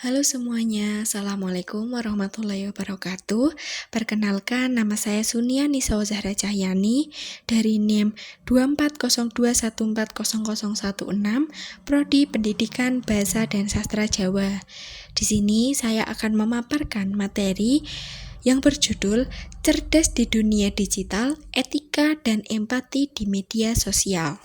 Halo semuanya, Assalamualaikum warahmatullahi wabarakatuh. Perkenalkan, nama saya Sunia Nisa Zahra Cahyani dari NIM 24021400016, Prodi Pendidikan Bahasa dan Sastra Jawa. Di sini saya akan memaparkan materi yang berjudul Cerdas di Dunia Digital, Etika dan Empati di Media Sosial.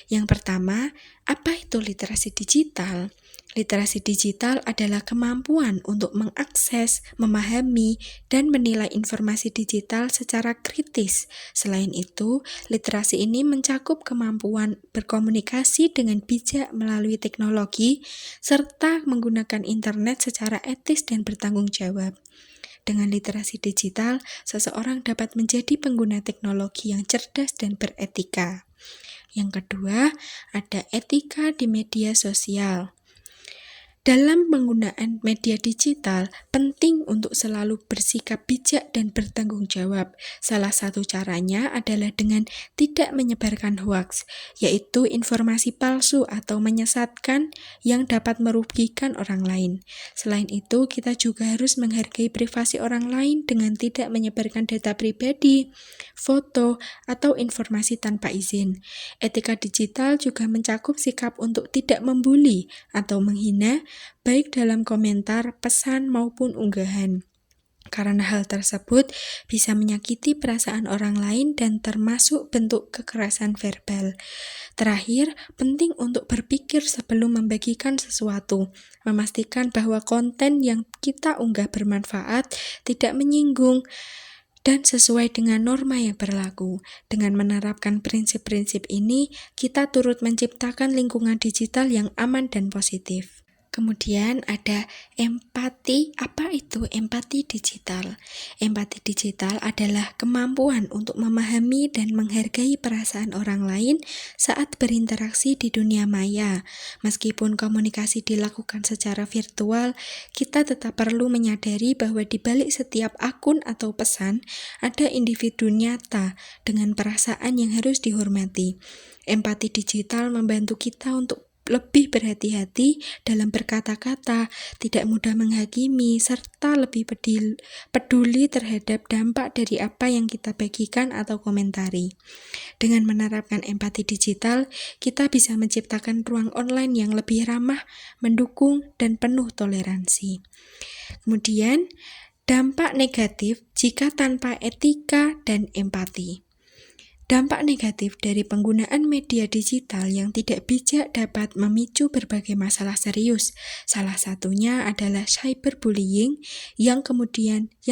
Yang pertama, apa itu literasi digital? Literasi digital adalah kemampuan untuk mengakses, memahami, dan menilai informasi digital secara kritis. Selain itu, literasi ini mencakup kemampuan berkomunikasi dengan bijak melalui teknologi, serta menggunakan internet secara etis dan bertanggung jawab. Dengan literasi digital, seseorang dapat menjadi pengguna teknologi yang cerdas dan beretika. Yang kedua, ada etika di media sosial. Dalam penggunaan media digital, penting untuk selalu bersikap bijak dan bertanggung jawab. Salah satu caranya adalah dengan tidak menyebarkan hoaks, yaitu informasi palsu atau menyesatkan yang dapat merugikan orang lain. Selain itu, kita juga harus menghargai privasi orang lain dengan tidak menyebarkan data pribadi, foto, atau informasi tanpa izin. Etika digital juga mencakup sikap untuk tidak membuli atau menghina, baik dalam komentar, pesan, maupun unggahan. Karena hal tersebut bisa menyakiti perasaan orang lain dan termasuk bentuk kekerasan verbal. Terakhir, penting untuk berpikir sebelum membagikan sesuatu, memastikan bahwa konten yang kita unggah bermanfaat, tidak menyinggung, dan sesuai dengan norma yang berlaku. Dengan menerapkan prinsip-prinsip ini, kita turut menciptakan lingkungan digital yang aman dan positif. Kemudian ada empati. Apa itu empati digital? Empati digital adalah kemampuan untuk memahami dan menghargai perasaan orang lain saat berinteraksi di dunia maya. Meskipun komunikasi dilakukan secara virtual, kita tetap perlu menyadari bahwa di balik setiap akun atau pesan ada individu nyata dengan perasaan yang harus dihormati. Empati digital membantu kita untuk lebih berhati-hati dalam berkata-kata, tidak mudah menghakimi, serta lebih peduli terhadap dampak dari apa yang kita bagikan atau komentari. Dengan menerapkan empati digital, kita bisa menciptakan ruang online yang lebih ramah, mendukung, dan penuh toleransi. Kemudian, dampak negatif jika tanpa etika dan empati. Dampak negatif dari penggunaan media digital yang tidak bijak dapat memicu berbagai masalah serius. Salah satunya adalah cyberbullying yang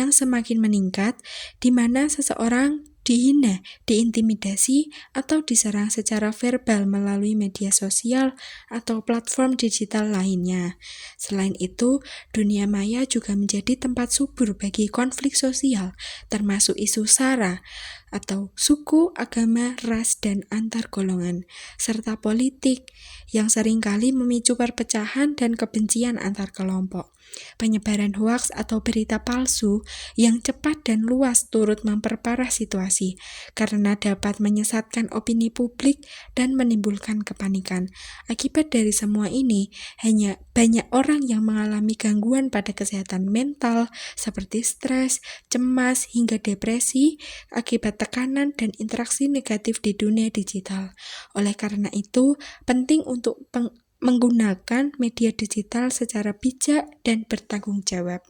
semakin meningkat, di mana seseorang dihina, diintimidasi, atau diserang secara verbal melalui media sosial atau platform digital lainnya. Selain itu, dunia maya juga menjadi tempat subur bagi konflik sosial, termasuk isu SARA, atau suku, agama, ras, dan antar golongan, serta politik yang seringkali memicu perpecahan dan kebencian antar kelompok. Penyebaran hoaks atau berita palsu yang cepat dan luas turut memperparah situasi karena dapat menyesatkan opini publik dan menimbulkan kepanikan. Akibat dari semua ini, hanya banyak orang yang mengalami gangguan pada kesehatan mental seperti stres, cemas, hingga depresi akibat tekanan dan interaksi negatif di dunia digital. Oleh karena itu, penting untuk menggunakan media digital secara bijak dan bertanggung jawab.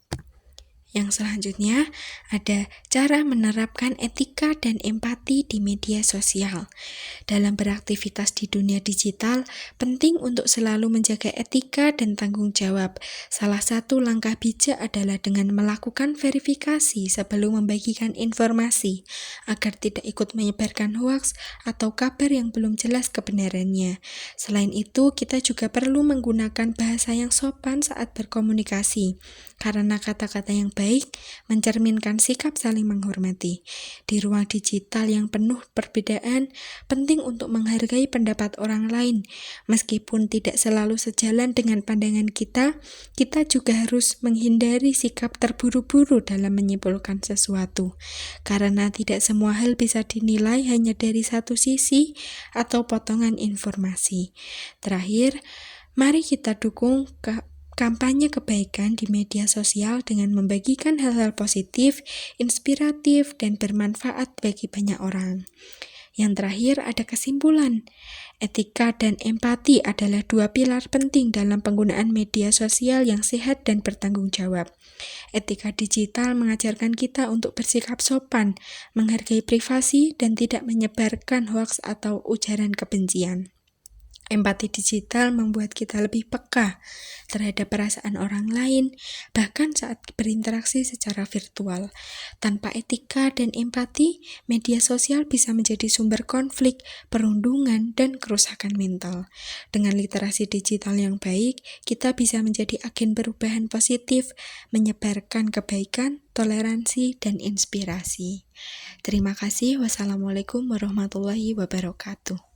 Yang selanjutnya ada cara menerapkan etika dan empati di media sosial. Dalam beraktivitas di dunia digital, penting untuk selalu menjaga etika dan tanggung jawab. Salah satu langkah bijak adalah dengan melakukan verifikasi sebelum membagikan informasi, agar tidak ikut menyebarkan hoaks atau kabar yang belum jelas kebenarannya. Selain itu, kita juga perlu menggunakan bahasa yang sopan saat berkomunikasi, karena kata-kata yang baik mencerminkan sikap saling menghormati. Di ruang digital yang penuh perbedaan, penting untuk menghargai pendapat orang lain. Meskipun tidak selalu sejalan dengan pandangan kita juga harus menghindari sikap terburu-buru dalam menyimpulkan sesuatu. Karena tidak semua hal bisa dinilai hanya dari satu sisi atau potongan informasi. Terakhir, mari kita dukung kampanye kebaikan di media sosial dengan membagikan hal-hal positif, inspiratif, dan bermanfaat bagi banyak orang. Yang terakhir ada kesimpulan. Etika dan empati adalah dua pilar penting dalam penggunaan media sosial yang sehat dan bertanggung jawab. Etika digital mengajarkan kita untuk bersikap sopan, menghargai privasi, dan tidak menyebarkan hoaks atau ujaran kebencian. Empati digital membuat kita lebih peka terhadap perasaan orang lain, bahkan saat berinteraksi secara virtual. Tanpa etika dan empati, media sosial bisa menjadi sumber konflik, perundungan, dan kerusakan mental. Dengan literasi digital yang baik, kita bisa menjadi agen perubahan positif, menyebarkan kebaikan, toleransi, dan inspirasi. Terima kasih. Wassalamualaikum warahmatullahi wabarakatuh.